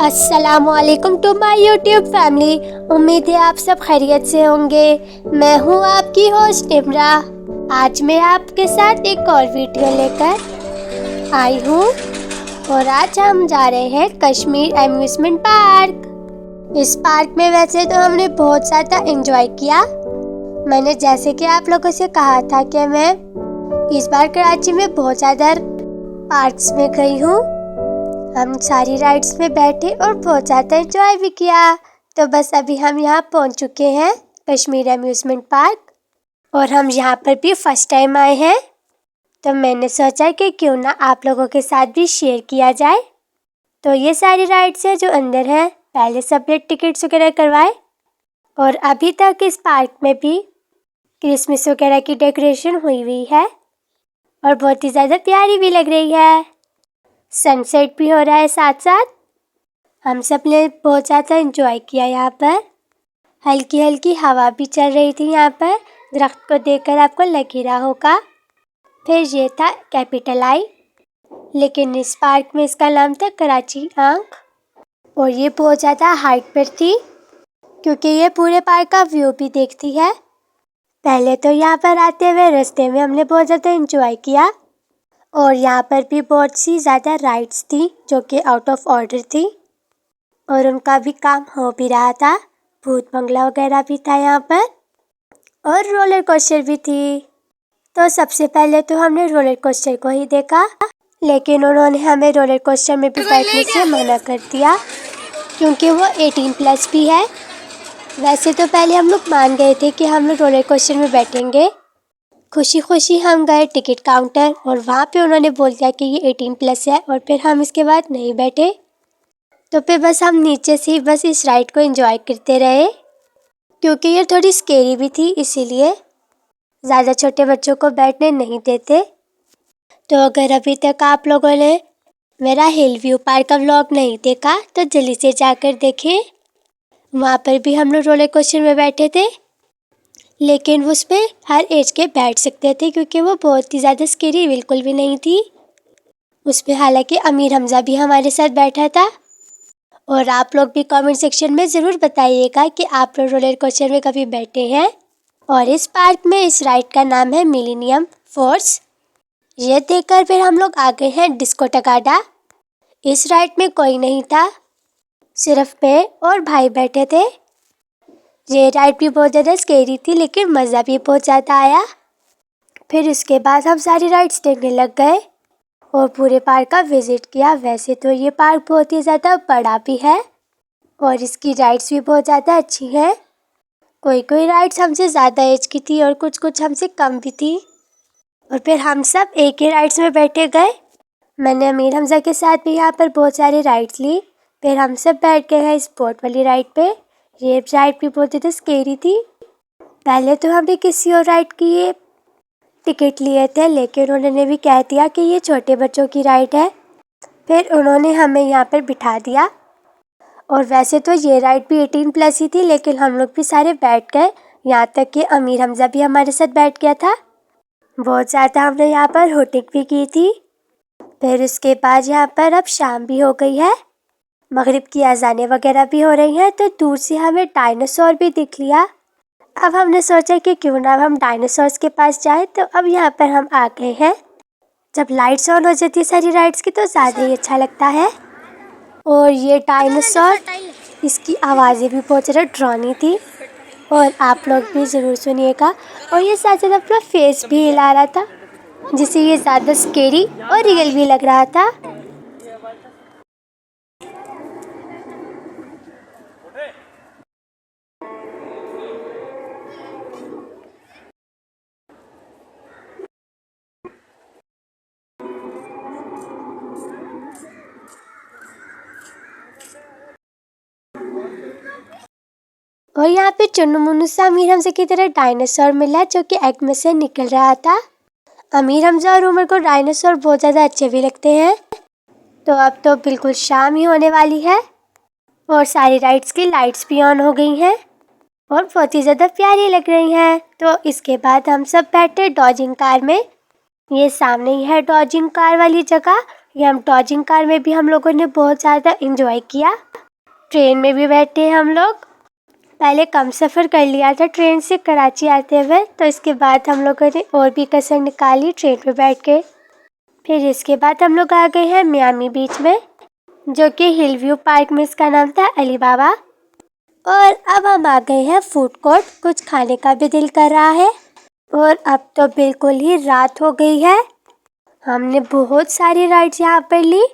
अस्सलामुअलैकुम to my YouTube family. उम्मीद है आप सब खैरियत से होंगे। मैं हूँ आपकी होस्ट इमरा। आज मैं आपके साथ एक और वीडियो लेकर आई हूँ और आज हम जा रहे हैं कश्मीर एम्यूजमेंट पार्क। इस पार्क में वैसे तो हमने बहुत ज़्यादा एंजॉय किया। मैंने जैसे कि आप लोगों से कहा था कि मैं इस बार कराची में बहुत ज़्यादा पार्क्स में गई हूँ। हम सारी राइड्स में बैठे और बहुत ज़्यादा एंजॉय भी किया। तो बस अभी हम यहाँ पहुँच चुके हैं कश्मीर एम्यूजमेंट पार्क और हम यहाँ पर भी फर्स्ट टाइम आए हैं। तो मैंने सोचा कि क्यों ना आप लोगों के साथ भी शेयर किया जाए। तो ये सारी राइड्स हैं जो अंदर हैं। पहले सबने टिकट्स वगैरह करवाए और अभी तक इस पार्क में भी क्रिसमस वगैरह की डेकोरेशन हुई है और बहुत ही ज़्यादा प्यारी भी लग रही है। सनसेट भी हो रहा है साथ साथ। हम सब ने बहुत ज़्यादा एंजॉय किया। यहाँ पर हल्की हल्की हवा भी चल रही थी। यहाँ पर दरख्त को देखकर आपको लग ही रहा होगा। फिर ये था कैपिटल आई, लेकिन इस पार्क में इसका नाम था कराची आंख और ये बहुत ज़्यादा हाइट पर थी क्योंकि ये पूरे पार्क का व्यू भी देखती है। पहले तो यहाँ पर आते हुए रास्ते में हमने बहुत ज़्यादा एंजॉय किया और यहाँ पर भी बहुत सी ज़्यादा राइड्स थी जो कि आउट ऑफ ऑर्डर थी और उनका भी काम हो भी रहा था। भूत बंगला वगैरह भी था यहाँ पर और रोलर कोस्टर भी थी। तो सबसे पहले तो हमने रोलर कोस्टर को ही देखा, लेकिन उन्होंने हमें रोलर कोस्टर में भी बैठने से मना कर दिया क्योंकि वो 18+ भी है। वैसे तो पहले हम लोग मान गए थे कि हम लोग रोलर कोस्टर में बैठेंगे। खुशी खुशी हम गए टिकट काउंटर और वहाँ पे उन्होंने बोल दिया कि ये 18+ है और फिर हम इसके बाद नहीं बैठे। तो फिर बस हम नीचे से ही बस इस राइड को एंजॉय करते रहे क्योंकि ये थोड़ी स्केरी भी थी, इसीलिए ज़्यादा छोटे बच्चों को बैठने नहीं देते। तो अगर अभी तक आप लोगों ने मेरा हिल व्यू पार्क का व्लॉग नहीं देखा तो जल्दी से जाकर देखें। वहाँ पर भी हम लोग रोलर कोस्टर में बैठे थे, लेकिन उस पर हर एज के बैठ सकते थे क्योंकि वो बहुत ही ज़्यादा स्केरी बिल्कुल भी नहीं थी। उस पर हालांकि अमीर हमज़ा भी हमारे साथ बैठा था। और आप लोग भी कमेंट सेक्शन में ज़रूर बताइएगा कि आप लोग रोलर कोस्टर में कभी बैठे हैं। और इस पार्क में इस राइड का नाम है मिलेनियम फोर्स। ये देखकर फिर हम लोग आ गए हैं डिस्को टगाडा। इस राइड में कोई नहीं था, सिर्फ मैं और भाई बैठे थे। ये राइड भी बहुत ज़्यादा स्केरी थी लेकिन मज़ा भी बहुत ज़्यादा आया। फिर उसके बाद हम सारी राइड्स देखने लग गए और पूरे पार्क का विज़िट किया। वैसे तो ये पार्क बहुत ही ज़्यादा बड़ा भी है और इसकी राइड्स भी बहुत ज़्यादा अच्छी हैं। कोई राइड्स हमसे ज़्यादा एज की थी और कुछ हमसे कम भी थी। और फिर हम सब एक ही राइड्स में बैठे गए। मैंने अमीर हमज़ा के साथ भी यहाँ पर बहुत सारी राइड्स ली। फिर हम सब बैठ गए हैं इस बोट वाली राइड पे। ये राइड भी बहुत ज़्यादा स्केरी थी। पहले तो हमने किसी और राइड की ये टिकट लिए थे, लेकिन उन्होंने भी कह दिया कि ये छोटे बच्चों की राइड है। फिर उन्होंने हमें यहाँ पर बिठा दिया। और वैसे तो ये राइड भी 18+ ही थी, लेकिन हम लोग भी सारे बैठ गए। यहाँ तक कि अमीर हमज़ा भी हमारे साथ बैठ गया था। बहुत ज़्यादा हमने यहाँ पर हुटिंग भी की थी। फिर उसके बाद यहाँ पर अब शाम भी हो गई है, मगरिब की अज़ानें वगैरह भी हो रही हैं। तो दूर से हमें डायनासोर भी दिख लिया। अब हमने सोचा कि क्यों ना हम डायनासोर्स के पास जाए। तो अब यहाँ पर हम आ गए हैं। जब लाइट्स ऑन हो जाती है सारी राइड्स की तो ज़्यादा ही अच्छा लगता है। और ये डायनासोर, इसकी आवाज़ें भी बहुत ज़्यादा ड्रावनी थी और आप लोग भी ज़रूर सुनिएगा। और ये साथ साथ अपना फेस भी हिला रहा था, जिससे ये ज़्यादा स्केरी और रियल भी लग रहा था। और यहाँ पे चुन्नू मुन्नू सा अमीर हमज़ा की तरह डायनासोर मिला जो कि एग में से निकल रहा था। अमीर हमज़ा और उमर को डायनासोर बहुत ज़्यादा अच्छे भी लगते हैं। तो अब तो बिल्कुल शाम ही होने वाली है और सारी राइड्स की लाइट्स भी ऑन हो गई हैं और बहुत ही ज़्यादा प्यारी लग रही हैं। तो इसके बाद हम सब बैठे डॉजिंग कार में। ये सामने ही है डॉजिंग कार वाली जगह। ये हम डॉजिंग कार में भी हम लोगों ने बहुत ज़्यादा इंजॉय किया। ट्रेन में भी बैठे हम लोग। पहले कम सफ़र कर लिया था ट्रेन से कराची आते हुए, तो इसके बाद हम लोगों ने और भी कसर निकाली ट्रेन में बैठ के। फिर इसके बाद हम लोग आ गए हैं मियामी बीच में, जो कि हिल व्यू पार्क में इसका नाम था अली बाबा। और अब हम आ गए हैं फूड कोर्ट, कुछ खाने का भी दिल कर रहा है। और अब तो बिल्कुल ही रात हो गई है। हमने बहुत सारी राइड्स यहाँ पर ली,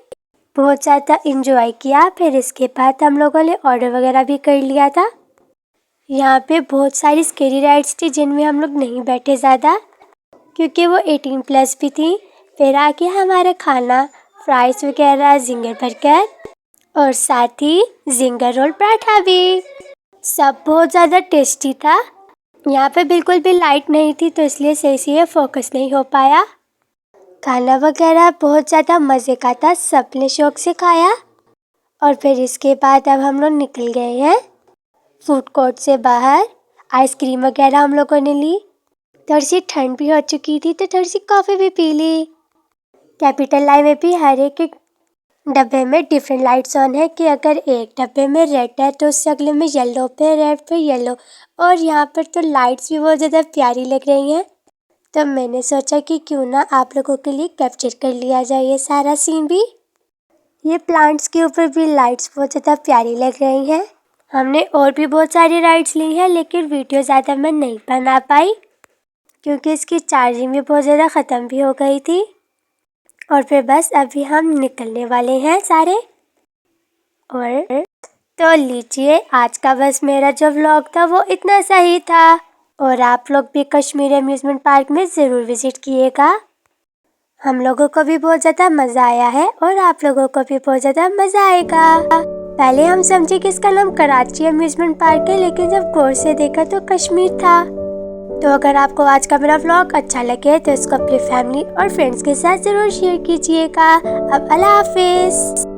बहुत ज़्यादा इंजॉय किया। फिर इसके बाद हम लोगों ने ऑर्डर वगैरह भी कर लिया था। यहाँ पे बहुत सारी स्केरी राइड्स थी जिनमें हम लोग नहीं बैठे ज़्यादा, क्योंकि वो 18+ भी थी। फिर आके हमारा खाना, फ्राइज वगैरह, जिंगर बर्गर और साथ ही जिंगर रोल पराठा भी, सब बहुत ज़्यादा टेस्टी था। यहाँ पे बिल्कुल भी लाइट नहीं थी, तो इसलिए सही से फोकस नहीं हो पाया। खाना वगैरह बहुत ज़्यादा मज़े का था, सबने शौक से खाया। और फिर इसके बाद अब हम लोग निकल गए हैं फूड कोर्ट से बाहर। आइसक्रीम वगैरह हम लोगों ने ली। थोड़ी सी ठंड भी हो चुकी थी, तो थोड़ी सी कॉफ़ी भी पी ली। कैपिटल लाइन में भी हर एक डब्बे में डिफरेंट लाइट्स ऑन है कि अगर एक डब्बे में रेड है तो उससे अगले में येलो, पे रेड पे येलो। और यहाँ पर तो लाइट्स भी बहुत ज़्यादा प्यारी लग रही हैं, तो मैंने सोचा कि क्यों ना आप लोगों के लिए कैप्चर कर लिया जाए ये सारा सीन भी। ये प्लांट्स के ऊपर भी लाइट्स बहुत ज़्यादा प्यारी लग रही हैं। हमने और भी बहुत सारी राइड्स ली हैं, लेकिन वीडियो ज़्यादा मैं नहीं बना पाई क्योंकि इसकी चार्जिंग भी बहुत ज़्यादा ख़त्म भी हो गई थी। और फिर बस अभी हम निकलने वाले हैं सारे। और तो लीजिए, आज का बस मेरा जो व्लॉग था वो इतना सा ही था। और आप लोग भी कश्मीर अम्यूज़मेंट पार्क में ज़रूर विज़िट किएगा। हम लोगों को भी बहुत ज़्यादा मज़ा आया है और आप लोगों को भी बहुत ज़्यादा मज़ा आएगा। पहले हम समझे कि इसका नाम कराची अम्यूज़मेंट पार्क है, लेकिन जब गौर से देखा तो कश्मीर था। तो अगर आपको आज का मेरा व्लॉग अच्छा लगे तो इसको अपनी फैमिली और फ्रेंड्स के साथ ज़रूर शेयर कीजिएगा। अब अल्लाह हाफिज़।